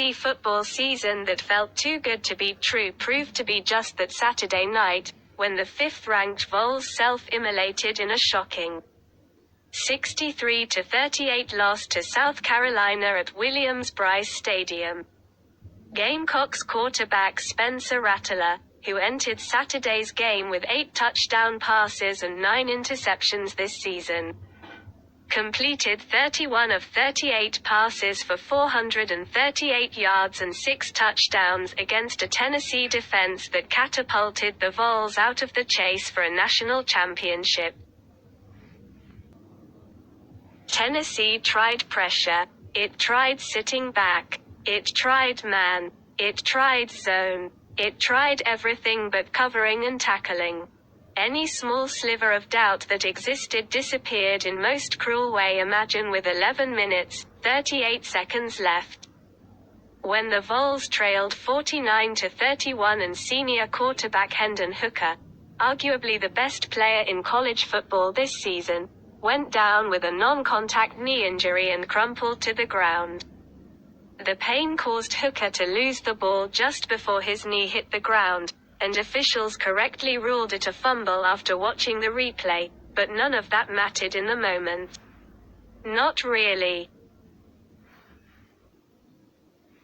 Tennessee football season that felt too good to be true proved to be just that Saturday night, when the fifth-ranked Vols self-immolated in a shocking 63-38 loss to South Carolina at Williams-Brice Stadium. Gamecocks quarterback Spencer Rattler, who entered Saturday's game with 8 touchdown passes and 9 interceptions this season, completed 31 of 38 passes for 438 yards and 6 touchdowns against a Tennessee defense that catapulted the Vols out of the chase for a national championship. Tennessee tried pressure. It tried sitting back. It tried man. It tried zone. It tried everything but covering and tackling. Any small sliver of doubt that existed disappeared in most cruel way. Imagine with 11 minutes, 38 seconds left, when the Vols trailed 49-31 and senior quarterback Hendon Hooker, arguably the best player in college football this season, went down with a non-contact knee injury and crumpled to the ground. The pain caused Hooker to lose the ball just before his knee hit the ground, and officials correctly ruled it a fumble after watching the replay, but none of that mattered in the moment. Not really.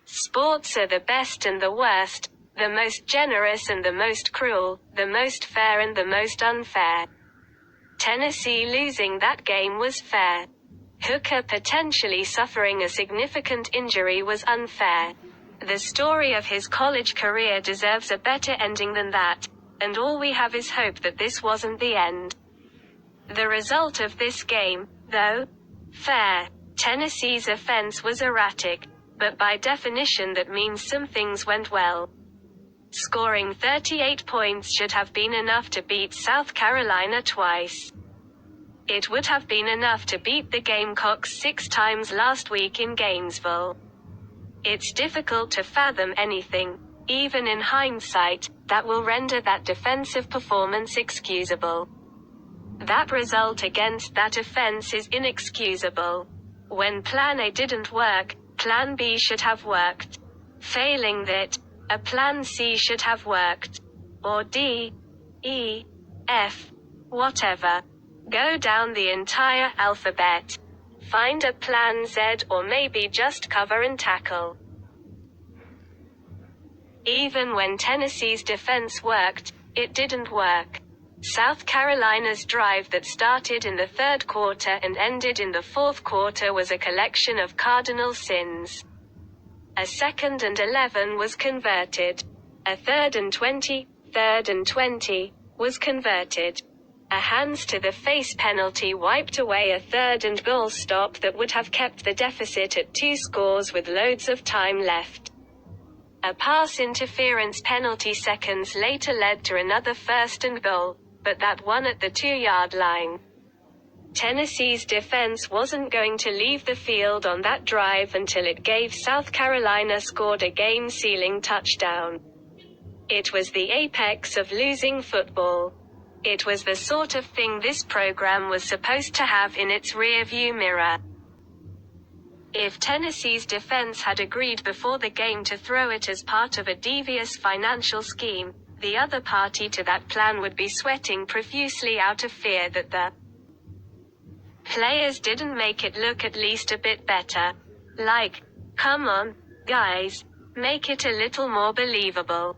Sports are the best and the worst, the most generous and the most cruel, the most fair and the most unfair. Tennessee losing that game was fair. Hooker potentially suffering a significant injury was unfair. The story of his college career deserves a better ending than that, and all we have is hope that this wasn't the end. The result of this game, though, fair. Tennessee's offense was erratic, but by definition that means some things went well. Scoring 38 points should have been enough to beat South Carolina twice. It would have been enough to beat the Gamecocks 6 times last week in Gainesville. It's difficult to fathom anything, even in hindsight, that will render that defensive performance excusable. That result against that offense is inexcusable. When Plan A didn't work, Plan B should have worked. Failing that, a Plan C should have worked. Or D, E, F, whatever. Go down the entire alphabet. Find a Plan Z or maybe just cover and tackle. Even when Tennessee's defense worked, it didn't work. South Carolina's drive that started in the third quarter and ended in the fourth quarter was a collection of cardinal sins. A 2nd and 11 was converted. A 3rd and 20 was converted. A hands to the face penalty wiped away a 3rd and goal stop that would have kept the deficit at 2 scores with loads of time left. A pass interference penalty seconds later led to another 1st and goal, but that one at the 2-yard line. Tennessee's defense wasn't going to leave the field on that drive until it gave South Carolina scored a game-sealing touchdown. It was the apex of losing football. It was the sort of thing this program was supposed to have in its rearview mirror. If Tennessee's defense had agreed before the game to throw it as part of a devious financial scheme, the other party to that plan would be sweating profusely out of fear that the players didn't make it look at least a bit better. Like, come on, guys, make it a little more believable.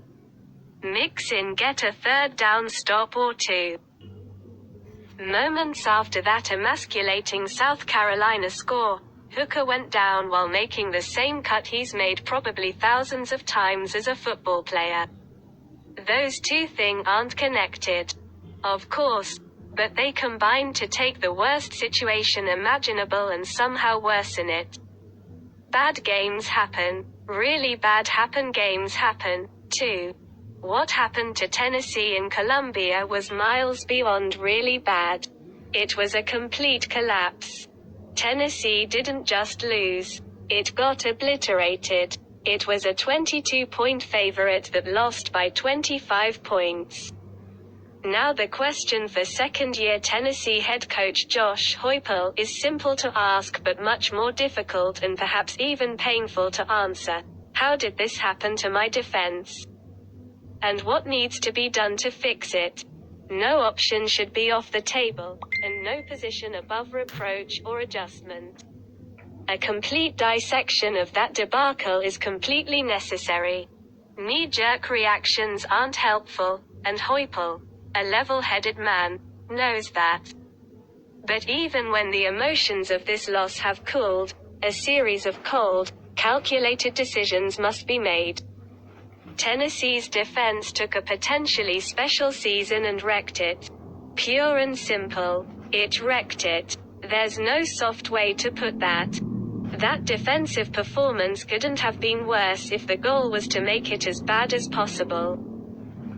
Mix in get a 3rd down stop or 2. Moments after that emasculating South Carolina score, Hooker went down while making the same cut he's made probably thousands of times as a football player. Those two things aren't connected, of course, but they combine to take the worst situation imaginable and somehow worsen it. Bad games happen. Really bad games happen, too. What happened to Tennessee in Columbia was miles beyond really bad. It was a complete collapse. Tennessee didn't just lose. It got obliterated. It was a 22-point favorite that lost by 25 points. Now the question for second-year Tennessee head coach Josh Heupel is simple to ask but much more difficult and perhaps even painful to answer. How did this happen to my defense? And what needs to be done to fix it? No option should be off the table, and no position above reproach or adjustment. A complete dissection of that debacle is completely necessary. Knee-jerk reactions aren't helpful, and Heupel, a level-headed man, knows that. But even when the emotions of this loss have cooled, a series of cold, calculated decisions must be made. Tennessee's defense took a potentially special season and wrecked it. Pure and simple. It wrecked it. There's no soft way to put that. That defensive performance couldn't have been worse if the goal was to make it as bad as possible.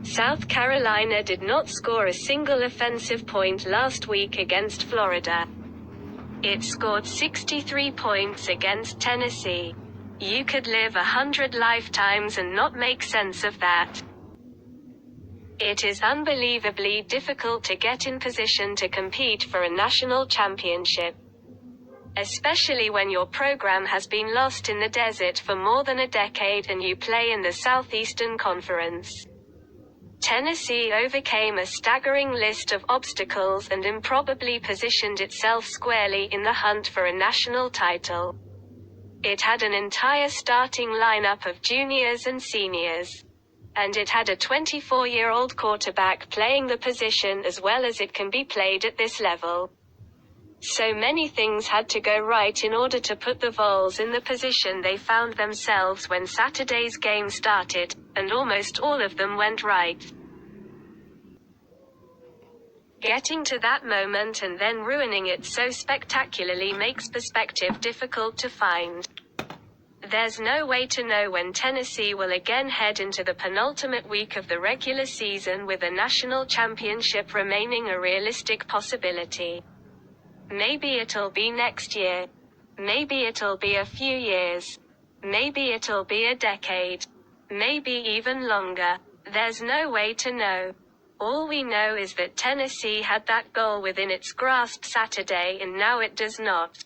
South Carolina did not score a single offensive point last week against Florida. It scored 63 points against Tennessee. You could live 100 lifetimes and not make sense of that. It is unbelievably difficult to get in position to compete for a national championship. Especially when your program has been lost in the desert for more than a decade and you play in the Southeastern Conference. Tennessee overcame a staggering list of obstacles and improbably positioned itself squarely in the hunt for a national title. It had an entire starting lineup of juniors and seniors. And it had a 24-year-old quarterback playing the position as well as it can be played at this level. So many things had to go right in order to put the Vols in the position they found themselves when Saturday's game started, and almost all of them went right. Getting to that moment and then ruining it so spectacularly makes perspective difficult to find. There's no way to know when Tennessee will again head into the penultimate week of the regular season with a national championship remaining a realistic possibility. Maybe it'll be next year. Maybe it'll be a few years. Maybe it'll be a decade. Maybe even longer. There's no way to know. All we know is that Tennessee had that goal within its grasp Saturday and now it does not.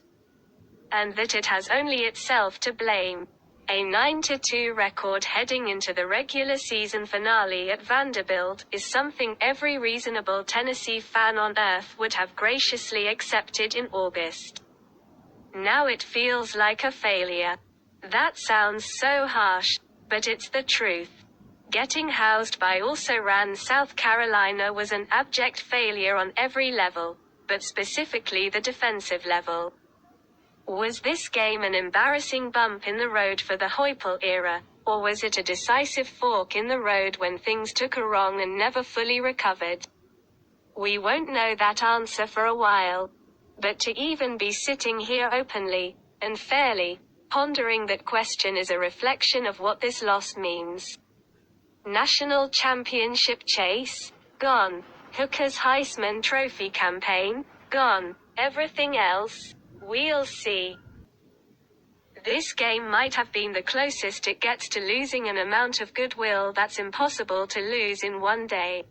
And that it has only itself to blame. A 9-2 record heading into the regular season finale at Vanderbilt is something every reasonable Tennessee fan on earth would have graciously accepted in August. Now it feels like a failure. That sounds so harsh, but it's the truth. Getting housed by also-ran South Carolina was an abject failure on every level, but specifically the defensive level. Was this game an embarrassing bump in the road for the Heupel era, or was it a decisive fork in the road when things took a wrong and never fully recovered? We won't know that answer for a while. But to even be sitting here openly, and fairly, pondering that question is a reflection of what this loss means. National championship chase? Gone. Hooker's Heisman Trophy campaign? Gone. Everything else? We'll see. This game might have been the closest it gets to losing an amount of goodwill that's impossible to lose in one day.